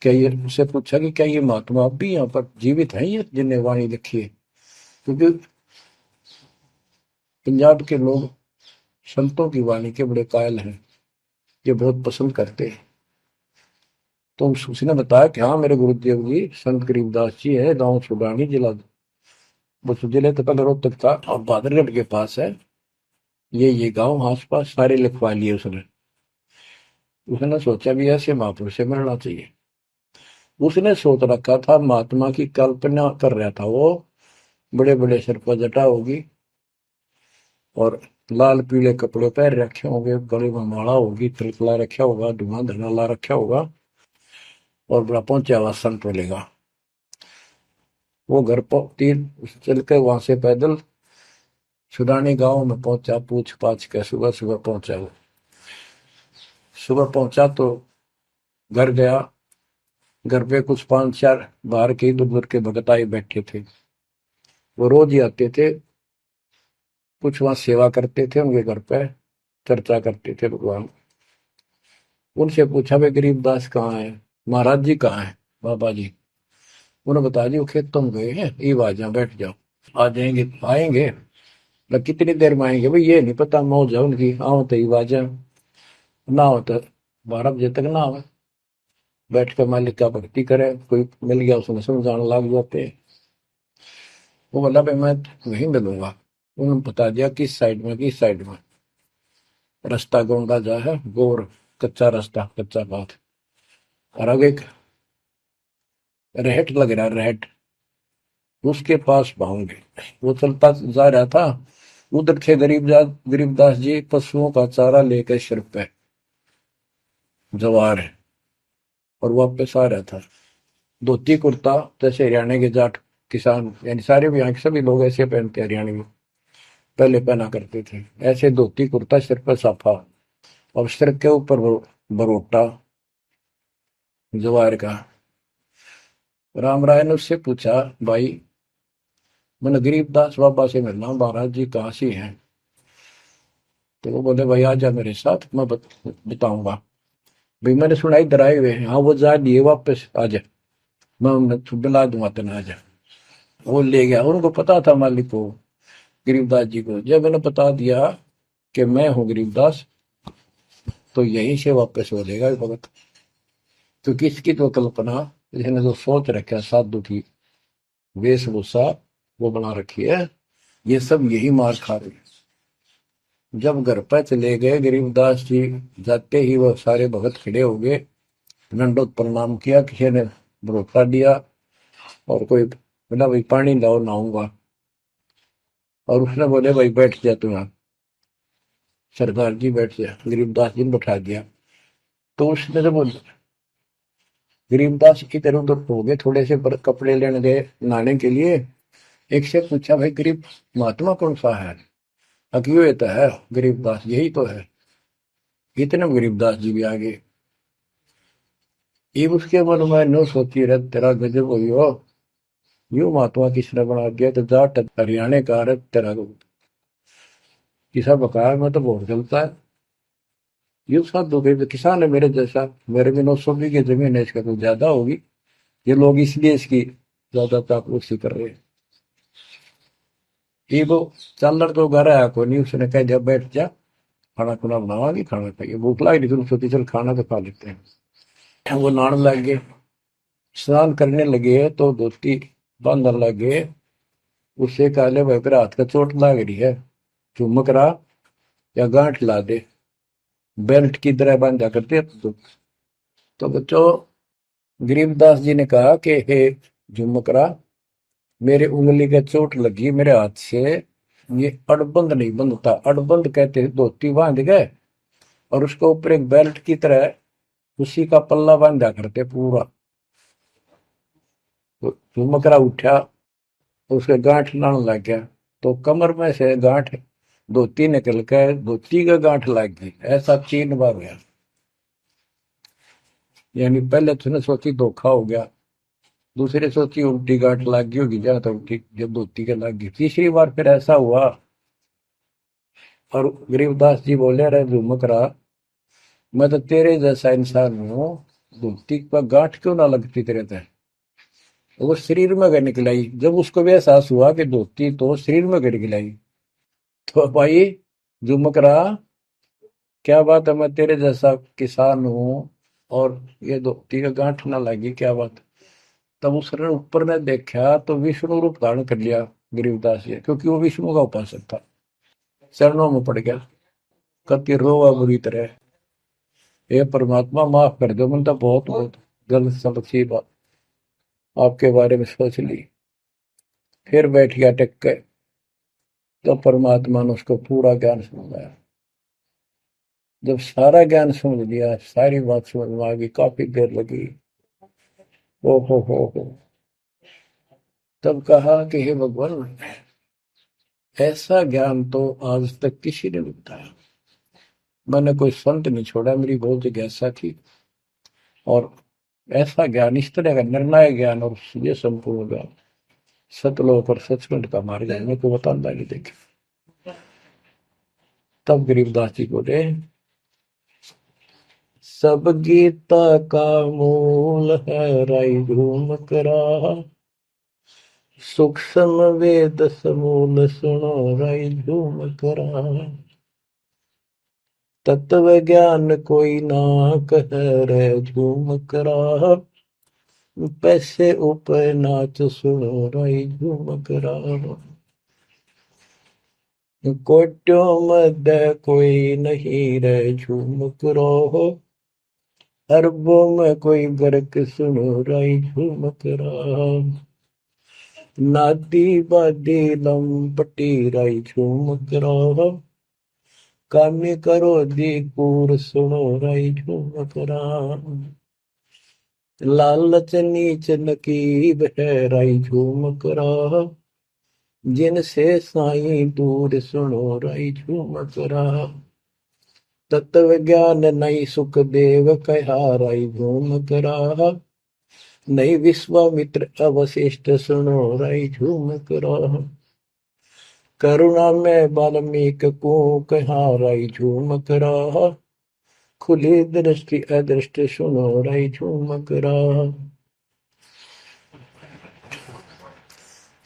क्या ये उससे पूछा कि क्या ये महात्मा अब भी यहाँ पर जीवित है, ये जिन्हें वाणी लिखी है? क्योंकि पंजाब के लोग संतों की वाणी के बड़े कायल हैं, ये बहुत पसंद करते हैं। तो उसने बताया कि हाँ मेरे गुरुदेव जी संत गरीबदास जी है, गांव छुड़ानी, जिला बस जिले तो कल रोहतक था और बादरगढ़ के पास है। ये गांव आस पास सारे लिखवा लिए उसने। उसने सोचा भी ऐसे महापुरुष से मिलना चाहिए। उसने सोच रखा था, महात्मा की कल्पना कर रहा था वो, बड़े बड़े सिर पर जटा होगी और लाल पीले कपड़े पहन रखे होंगे, गले में माला होगी, त्रिकला रखा होगा, धुआं धना ला रखा होगा और बड़ा पहुंचा हुआ संत मिलेगा। वो घर पर तीन चल के वहां से पैदल छुड़ानी गांव में पहुंचा, पूछ पाछ के सुबह सुबह पहुंचा। वो सुबह पहुंचा तो घर गया। घर पे कुछ 5-4 बाहर के इधर उधर के भगत आए बैठे थे। वो रोज ही आते थे, कुछ वहां सेवा करते थे, उनके घर पे चर्चा करते थे भगवान। उनसे पूछा भाई गरीबदास कहाँ है, महाराज जी कहाँ है, बाबा जी? उन्होंने बताया जी वो खेतों में गए हैं, ये आ जाओ बैठ जाओ। आ जाएंगे, आएंगे मतलब कितनी देर में आएंगे भाई ये नहीं पता, मौज है उनकी, आओ तो ही आ जाए, ना हो तो 12 बजे तक ना आवे, बैठ कर मालिक का भक्ति करे। कोई मिल गया उसने समझाने लग जाते। वो बोला भाई मैं वहीं मिलूंगा। उन्होंने बता दिया किस साइड में, किस साइड में। रास्ता गोंडा जा है, गोर कच्चा रास्ता, कच्चा बात, और आगे रहट लग रहा है, रहट, उसके पास पहुंचे। वो चलता जा रहा था, उधर थे गरीबदास जी पशुओं का चारा लेकर सिर पे जवार है, और वापस आ रहा था। धोती कुर्ता, जैसे हरियाणा के जाट किसान यानी सारे भी यहाँ के सभी लोग ऐसे पहनते, हरियाणा में पहले पहना करते थे ऐसे धोती कुर्ता, सिर पर साफा और सिर के ऊपर बरोटा जवार का। राम राय ने उससे पूछा भाई मैंने गरीबदास बाबा से मिलना, महाराज जी कहाँ से हैं? तो वो बोले भाई आ जा मेरे साथ, मैं बताऊंगा। भाई मैंने सुना इधर आए हुए हैं, हाँ वो जा दिए वापस, आ जा, मैं उन्हें दिला दूंगा तेना, आ जा। वो ले गया। उनको पता था मालिक को, गरीबदास जी को। जब मैंने बता दिया कि मैं हूँ गरीबदास, तो यहीं से वापस हो जाएगा भगत। क्योंकि इसकी तो कल्पना, इसने जो सोच रखा साधु की वेशभूषा वो बना रखी है, ये सब यही मार खा रहे हैं। जब घर पर चले गए गरीबदास जी, जाते ही वो सारे भगत खड़े हो गए, दंडोत प्रणाम किया, किसी ने भरोसा दिया और कोई बोला भाई पानी लाओ नहाऊंगा, और उसने बोले भाई बैठ जा तू यहाँ, सरदार जी बैठ जा। गरीबदास जी ने बैठा दिया। तो उसने जब गरीबदास की तरफ उधर हो गए, थोड़े से कपड़े लेने गए नहाने के लिए, एक से पूछा भाई गरीब महात्मा कौन सा है? अकियो ये तो है गरीबदास, यही तो है। इतने में गरीबदास जी भी आ गए। ये उसके मन में नो सोची रहे तेरा गजब हुई हो, यू महात्मा किसने बना दिया, तो जाट हरियाणा का रहे तेरा किसा बकाया में तो बहुत चलता है। ये साधु के किसान है मेरे जैसा, मेरे भी 900 बीघे जमीन है, इसका तो ज्यादा होगी, ये लोग इसलिए इसकी ज्यादा चापलूसी कर रहे हैं। ये वो चालर तो घर आया को नहीं, उसने कह दिया बैठ जा, खाना खुना बनावागी, खाना खाइए, भूख लगी नहीं तुम सोची चल खाना तो खा लेते हैं। वो नहाने लग गए, स्नान करने लगे तो धोती बांधने लगे। उससे काले भाई पर हाथ का चोट लग रही है, चुमक रहा या गांठ ला दे, बेल्ट की तरह बांधा करते। तो बच्चों, गरीबदास जी ने कहा कि हे झुमकरा, मेरे उंगली का चोट लगी मेरे हाथ से, ये अड़बंद नहीं बंधता। अड़बंद कहते हैं धोती बांध गए और उसके ऊपर एक बेल्ट की तरह उसी का पल्ला बांधा करते पूरा। तो झुमकरा उठा, उसके गांठ लाने लग गया, तो कमर में से गांठ धोती निकल कर धोती का गांठ लग गई। ऐसा 3 बार गया। यानी पहले तो उसने सोची धोखा हो गया, दूसरे सोची उल्टी गांठ लग गई होगी, जहां तक उल्टी जब धोती के लग गई। तीसरी बार फिर ऐसा हुआ और गरीबदास जी बोले, अरे झुमकरा, मैं तो तेरे जैसा इंसान हूँ, धोती पर गांठ क्यों ना लगती तेरे तय। वो शरीर में गए निकलाई। जब उसको भी एहसास हुआ कि धोती तो शरीर में गए निकलाई, तो भाई झुमकरा, क्या बात है, मैं तेरे जैसा किसान हूँ और ये धोती का गांठ ना लगी, क्या बात। तब उसने ऊपर ने देखा तो विष्णु रूप धारण कर लिया गरीबदास जी, क्योंकि वो विष्णु का उपासक था। चरणों में पड़ गया, कति रोवा बुरी तरह, हे परमात्मा माफ कर दो, मैंने तो बहुत बहुत गलत समझी बात आपके बारे में सोच ली। फिर बैठ गया टेक के, तो परमात्मा ने उसको पूरा ज्ञान समझाया। जब सारा ज्ञान समझ लिया, सारी बात समझ में आ गई, काफी देर लगी। ओ हो, तब कहा कि हे भगवान, ऐसा ज्ञान तो आज तक किसी ने नहीं बताया। मैंने कोई संत नहीं छोड़ा, मेरी बहुत जिज्ञासा थी, और ऐसा ज्ञान, इस तरह का निर्णायक ज्ञान और ये संपूर्ण ज्ञान, सतलोक और सचखंड का मार्ग है, मेरे को बताना नहीं देखे। तब गरीबदास जी बोले, सब गीता का मूल है राई झूम करा, सूक्ष्म वेद समूल सुनो राई झूम करा, तत्व ज्ञान कोई ना कह रे झूम करा, पैसे ऊपर नाच सुनो राई झूम करा, कोट्यों मध्य कोई नहीं रे झूम करो, अरबों में कोई गर्क सुनो राई झूम करा, नादी बादी लंपटी राई झूम करा, कामी करो दी कूर सुनो राई झूम करा, लालच नीच नकीब है राई झूम करा, जिनसे साईं दूर सुनो राई झूम करा, तत्व ज्ञान नहीं सुख देव कहा राई झूम करा, नहीं विश्वामित्र अवशिष्ट सुनो राई झूम करा, करुणा में वाल्मीक को कहा राई झूम करा, खुली दृष्टि अदृष्ट सुनो राई झूम करा,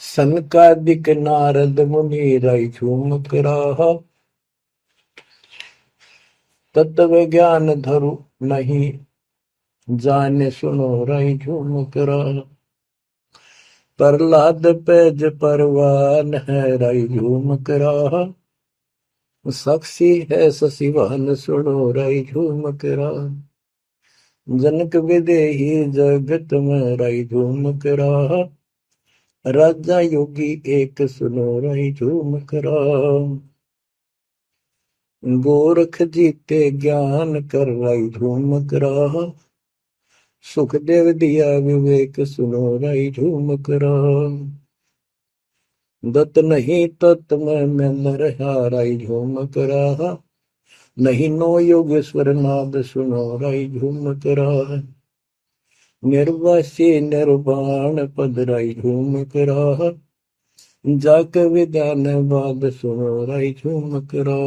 सनकादिक नारद मुनि राई झूम करा, तत्व ज्ञान धरु नहीं जाने सुनो राई झूम करा, प्रहलाद पैज परवान है राई झूम करा, साक्षी है शशिवान सुनो राई झूम करा, जनक विदेही जगत में राई झूम करा, राजा योगी एक सुनो राई झूम करा, गोरख जीते ज्ञान कर राई झूम करा, सुखदेव दिया विवेक सुनो राई झूम करा, दत्त नहीं तत् में न रहा राई झूम करा, नहीं नो योगेश्वर नाद सुनो राई झूम करा, निर्वासी निर्वाण पद राई झूम करा, जाक विद्यान बाद सुनो राई झूम करा,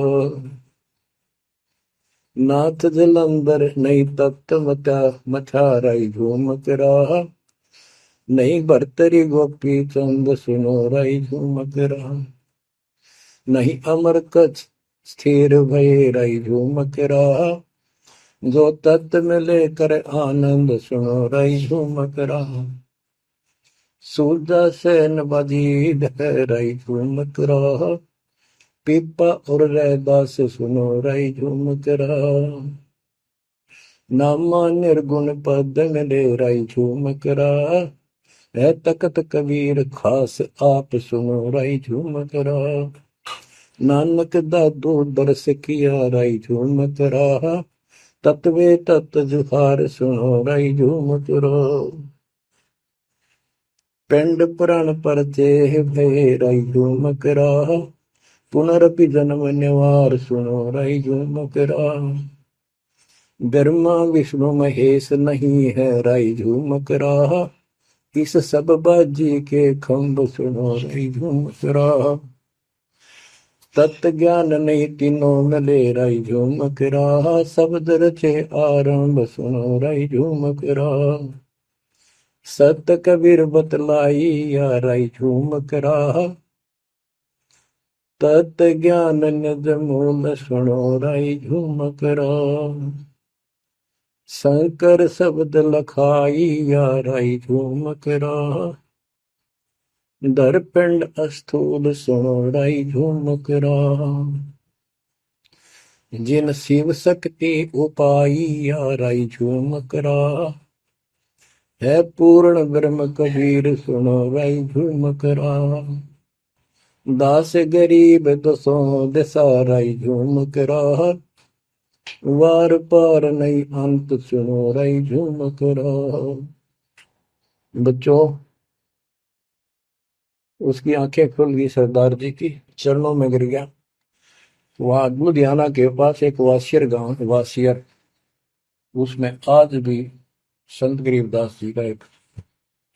नाथ जलंधर नहीं तत्त मता मथा राई झूम करा, नहीं भरतरी गोपी चंद सुनो राई झूम करा, नहीं अमर कच्छ स्थिर भय राई झूम करा, जो तत् में लेकर आनंद सुनो रही झूमक रहा। सूरजा सैन बजीद है रही झूमक रहा। पीपा और रैदास सुनो रही झूमक रहा। नामा निर्गुण पद में ले रही झूमक रहा। है तकत कबीर खास आप सुनो रही झूमक रहा। नानक दादू दरस किया रही झूमक रहा। तत्वे तत् जुहार सुनो रही झूमक रहा। पिंड पुराण पर देह भय रही झूमक रहा। पुनरपि जन्म निवार सुनो रही झूमक रहा। ब्रह्मा विष्णु महेश नहीं है रही झूमक रहा। इस सब बाजी के खंभ सुनो रही झूमक रहा। तत्व ज्ञान नहीं तीनों मिले रही झूमक रहा। शब्द रचे आरंभ सुनो रही झूमक रहा। सत कबीर बतलाई या रही झूमक रहा। तत् ज्ञान निज मूल सुनो रही झूमक रहा। शंकर शब्द लखाई या रही झूमक रहा। दरपिंड अस्थूल सुनो रही झूमक रहा। जिन शिव शक्ति उपाई या रही झूमक रहा। है पूर्ण ब्रह्म कबीर सुनो रही झूमक रहा। दास गरीब दसों दिशा रही झूमक रहा। वार पार नहीं अंत सुनो रही झूमक रहा। बच्चों, उसकी आंखें खुल गई, सरदार जी की चरणों में गिर गया। वहां लुधियाना के पास एक वासियर गांव है, वासियर, उसमें आज भी संत गरीबदास जी का एक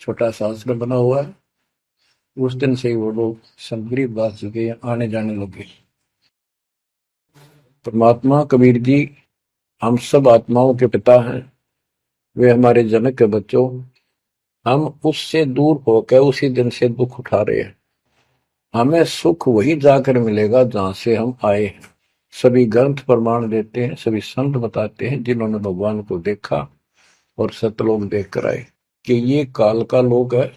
छोटा सा आश्रम बना हुआ है। उस दिन से ही वो लोग संत गरीबदास जी के आने जाने लगे। परमात्मा कबीर जी हम सब आत्माओं के पिता हैं, वे हमारे जनक के बच्चों। हम उससे दूर होकर उसी दिन से दुख उठा रहे हैं। हमें सुख वही जाकर मिलेगा जहां से हम आए हैं। सभी ग्रंथ प्रमाण देते हैं, सभी संत बताते हैं जिन्होंने भगवान को देखा और सतलोक देख कर आए कि ये काल का लोक है,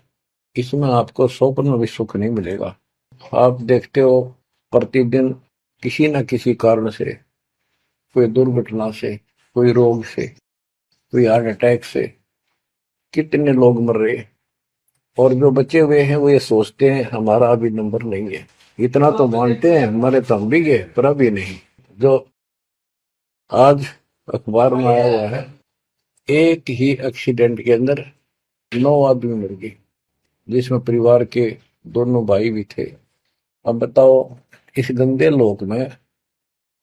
इसमें आपको स्वप्न में भी सुख नहीं मिलेगा। आप देखते हो प्रतिदिन किसी न किसी कारण से, कोई दुर्घटना से, कोई रोग से, कोई हार्ट अटैक से कितने लोग मर रहे हैं। और जो बचे हुए हैं वो ये सोचते हैं हमारा अभी नंबर नहीं है। इतना तो मानते हैं मरे तो हम भी गए, पर अभी नहीं। जो आज अखबार में आया हुआ है, एक ही एक्सीडेंट के अंदर 9 आदमी मर गए, जिसमें परिवार के दोनों भाई भी थे। अब बताओ इस गंदे लोक में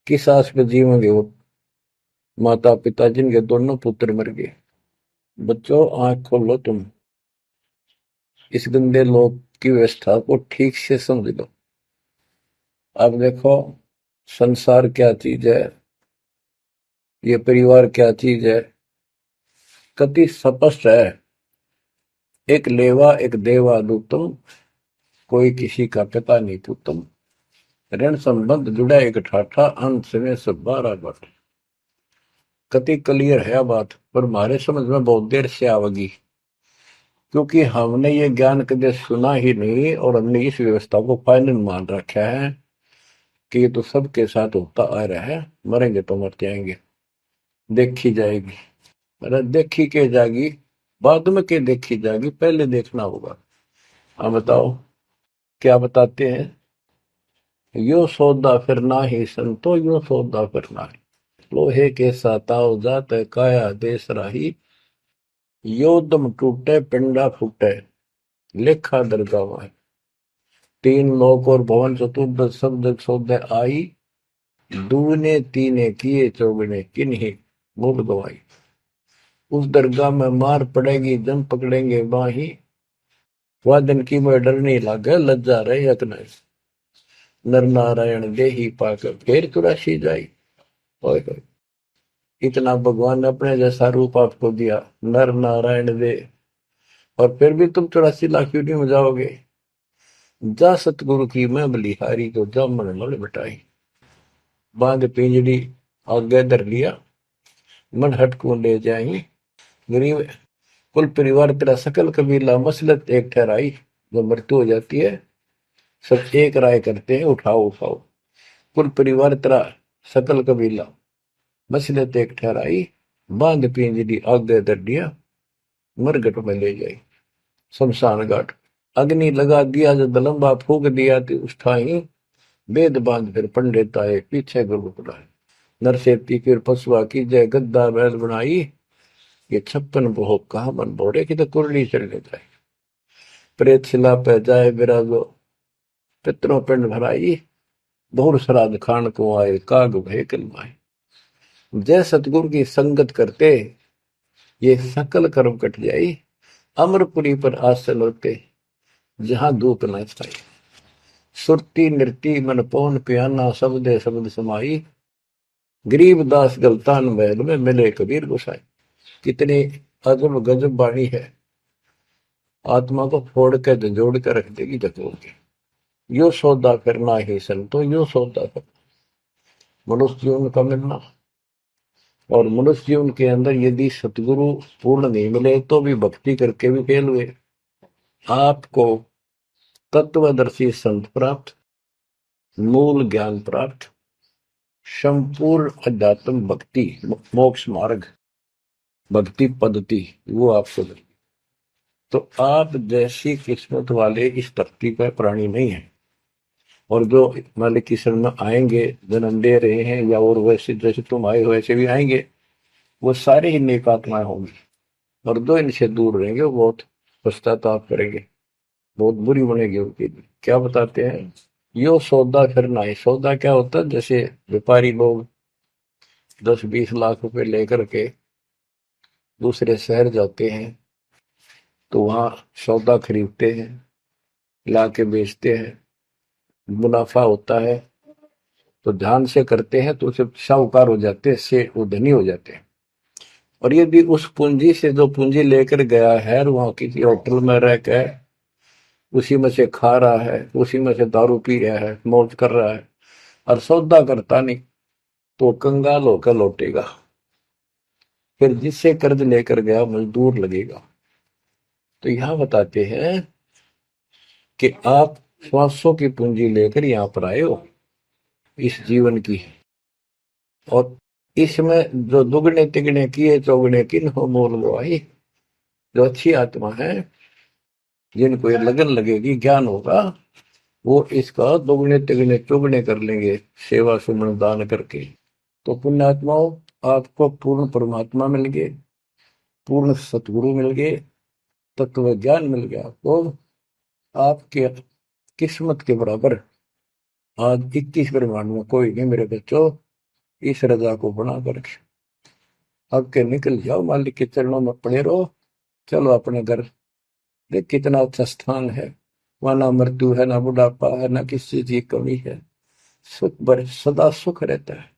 किस आस पे जीवेंगे वो माता पिता जिनके दोनों पुत्र मर गए। बच्चों, आंख खोलो, तुम इस गंदे लोक की व्यवस्था को ठीक से समझ लो। अब देखो संसार क्या चीज है, ये परिवार क्या चीज है, कति स्पष्ट है। एक लेवा एक देवा दूतम, कोई किसी का पिता नहीं पुतम। ऋण संबंध जुड़ा एक ठाठा, अंत में सब 12 बट। कति क्लियर है बात, पर हमारे समझ में बहुत देर से आवेगी, क्योंकि हमने ये ज्ञान कभी सुना ही नहीं और हमने इस व्यवस्था को फाइनल मान रखा है कि ये तो सबके साथ होता आ रहा है, मरेंगे तो मर जाएंगे, देखी जाएगी। अरे देखी के जाएगी, बाद में के देखी जाएगी, पहले देखना होगा। हाँ बताओ क्या बताते हैं। यो सौदा फिर ना ही संतो, यो सौदा फिर ना ही। लोहे के साताव जात काया देश राही। यो दम टूटे पिंडा फूटे, लेखा दरगावा। 3 लोक और भवन चतुर्दश शब्द सौदे आई। दूने तीने किए चौगने किन्हीं मूल गवाई। उस दरगाह में मार पड़ेगी जम पकड़ेंगे बाही। वह दिन की में डर नहीं लागे लज्जा रहे यत्न। नर नारायण देही पाकर फिर चुरासी जाई। ओए होए, इतना भगवान ने अपने जैसा रूप आपको दिया, नर नारायण दे, और फिर भी तुम 84 लाख क्यों नहीं हो जाओगे। जा सतगुरु की मैं बलिहारी, तो जामन मल बिटाई। बांध पिंजड़ी आगे धर लिया, मन हट को ले जाई। गरीब कुल परिवार तेरा सकल कबीला मसलत एक ठहराई। जब मृत्यु हो जाती है सब एक राय करते हैं, उठाओ उठाओ। कुल परिवार तेरा सकल कबीला मसलत एक ठहराई। बांध पिंजरी आगे दर दिया, मरगट में ले जाई शमशान घाट। अग्नि लगा दिया जो दलम्बा फूक दिया तो उस ठाई। वेद बांध फिर पंडित आए पीछे गुरु बुलाए। नरसेती फिर पशुआ की जय गद्दा बैल बनाई। ये 56 भोग कहा मन बोरे की तो कुरली चलने जाए। प्रेत शिला पे जाए विराजो, पितरों पिंड भराई। बहुर श्राद्ध खान को आए काग भय कलमाए। जय सतगुरु की संगत करते ये सकल कर्म कट जाई। अमरपुरी पर आसन होते जहां धूप न छाई। सुरती नृती मन पौन पियाना शब्दे शब्द समाई। गरीब दास गलतान महल में मिले कबीर गोसाई। कितनी अजब गजब बाणी है, आत्मा को फोड़ के झंझोड़ के रख देगी जगोगे। यो सौदा करना ही संतो, यो सौदा करना मनुष्य जीवन का मिलना। और मनुष्य जीवन के अंदर यदि सतगुरु पूर्ण नहीं मिले तो भी भक्ति करके भी फेल हुए। आपको तत्वदर्शी संत प्राप्त, मूल ज्ञान प्राप्त, संपूर्ण अध्यात्म भक्ति मोक्ष मार्ग भक्ति पद्धति वो आपको मिले। तो आप जैसी किस्मत वाले इस धरती पर प्राणी नहीं है। और जो मालिक की शरण में आएंगे, जन्म दे रहे हैं या और वैसे जैसे तुम आए हो वैसे भी आएंगे, वो सारे ही नेक आत्माएं होंगी। और जो इनसे दूर रहेंगे वो बहुत पश्चाताप करेंगे, बहुत बुरी बनेगी उनकी। क्या बताते हैं, यो सौदा करना है। सौदा क्या होता है, जैसे व्यापारी लोग 10-20 लाख रुपए लेकर के दूसरे शहर जाते हैं तो वहां सौदा खरीदते हैं, ला के बेचते हैं, मुनाफा होता है तो ध्यान से करते हैं तो उसे साहूकार हो जाते हैं, से वो धनी हो जाते हैं। और यदि उस पूंजी से जो पूंजी लेकर गया है वहां किसी होटल में रह के उसी में से खा रहा है, उसी में से दारू पी रहा है, मौज कर रहा है और सौदा करता नहीं, तो कंगाल होकर लौटेगा। फिर जिससे कर्ज लेकर गया मजदूर लगेगा। तो यहां बताते हैं कि आप श्वासों की पूंजी लेकर यहां पर आए हो इस जीवन की, और इसमें जो दुगने तिगने किए चौगने किन हो मोल वो आई। जो अच्छी आत्मा है जिनको ये लगन लगेगी, ज्ञान होगा, वो इसका दोगुने तिगने चौगने कर लेंगे सेवा सुमन दान करके। तो पुण्यात्माओं, आपको पूर्ण परमात्मा मिल गए, पूर्ण सतगुरु मिल गए, तत्व ज्ञान मिल गया। तो आपके किस्मत के बराबर आज 21 ब्रह्मांड में कोई नहीं मेरे बच्चों। इस रजा को बना कर अब के निकल जाओ, मालिक के चरणों में पड़े रहो। चलो अपने घर, देख कितना अच्छा स्थान है। वहां ना मृत्यु है, ना बुढ़ापा है, ना किसी चीज की कमी है। सुख बड़े सदा सुख रहता है।